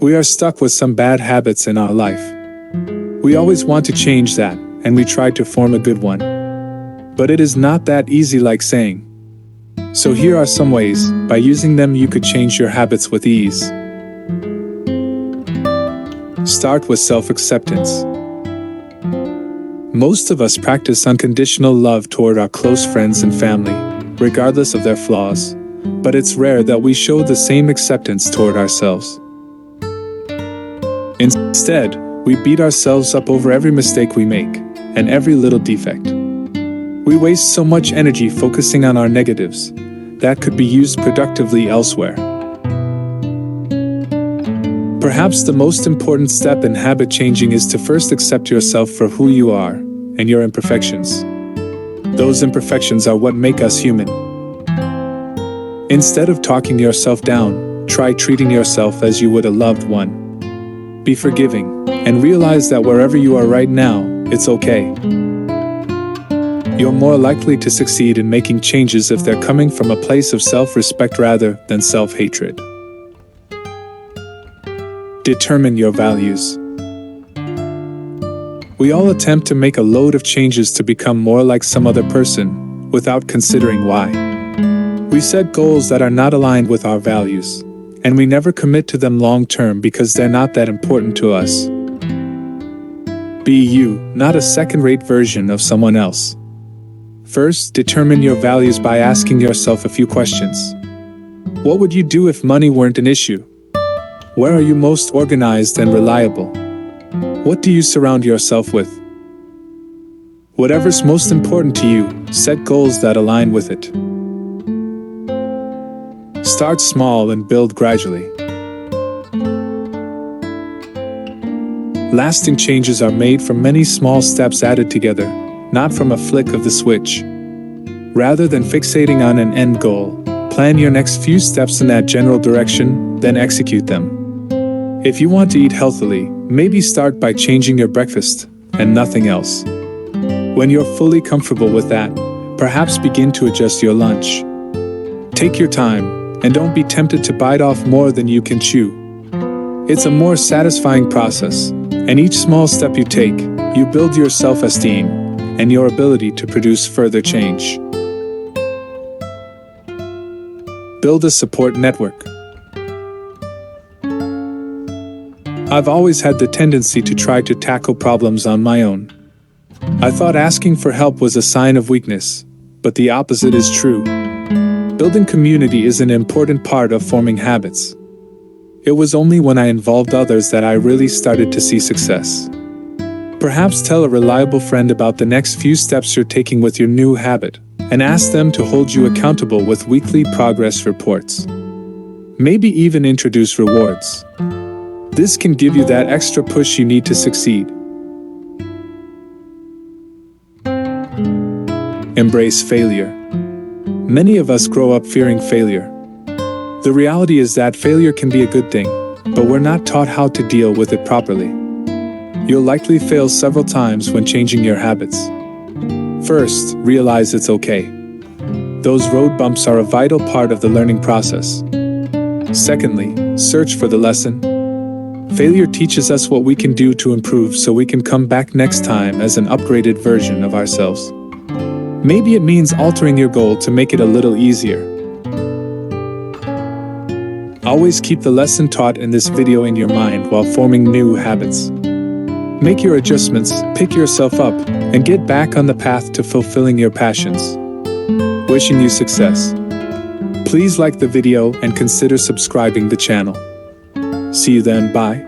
We are stuck with some bad habits in our life. We always want to change that, and we try to form a good one. But it is not that easy like saying. So here are some ways, by using them you could change your habits with ease. Start with self-acceptance. Most of us practice unconditional love toward our close friends and family, regardless of their flaws, but it's rare that we show the same acceptance toward ourselves. Instead, we beat ourselves up over every mistake we make, and every little defect. We waste so much energy focusing on our negatives, that could be used productively elsewhere. Perhaps the most important step in habit changing is to first accept yourself for who you are, and your imperfections. Those imperfections are what make us human. Instead of talking yourself down, try treating yourself as you would a loved one. Be forgiving, and realize that wherever you are right now, it's okay. You're more likely to succeed in making changes if they're coming from a place of self-respect rather than self-hatred. Determine your values. We all attempt to make a load of changes to become more like some other person, without considering why. We set goals that are not aligned with our values, and we never commit to them long-term because they're not that important to us. Be you, not a second-rate version of someone else. First, determine your values by asking yourself a few questions. What would you do if money weren't an issue? Where are you most organized and reliable? What do you surround yourself with? Whatever's most important to you, set goals that align with it. Start small and build gradually. Lasting changes are made from many small steps added together, not from a flick of the switch. Rather than fixating on an end goal, plan your next few steps in that general direction, then execute them. If you want to eat healthily, maybe start by changing your breakfast, and nothing else. When you're fully comfortable with that, perhaps begin to adjust your lunch. Take your time, and don't be tempted to bite off more than you can chew. It's a more satisfying process, and each small step you take, you build your self-esteem and your ability to produce further change. Build a support network. I've always had the tendency to try to tackle problems on my own. I thought asking for help was a sign of weakness, but the opposite is true. Building community is an important part of forming habits. It was only when I involved others that I really started to see success. Perhaps tell a reliable friend about the next few steps you're taking with your new habit, and ask them to hold you accountable with weekly progress reports. Maybe even introduce rewards. This can give you that extra push you need to succeed. Embrace failure. Many of us grow up fearing failure. The reality is that failure can be a good thing, but we're not taught how to deal with it properly. You'll likely fail several times when changing your habits. First, realize it's okay. Those road bumps are a vital part of the learning process. Secondly, search for the lesson. Failure teaches us what we can do to improve so we can come back next time as an upgraded version of ourselves. Maybe it means altering your goal to make it a little easier. Always keep the lesson taught in this video in your mind while forming new habits. Make your adjustments, pick yourself up, and get back on the path to fulfilling your passions. Wishing you success. Please like the video and consider subscribing the channel. See you then, bye.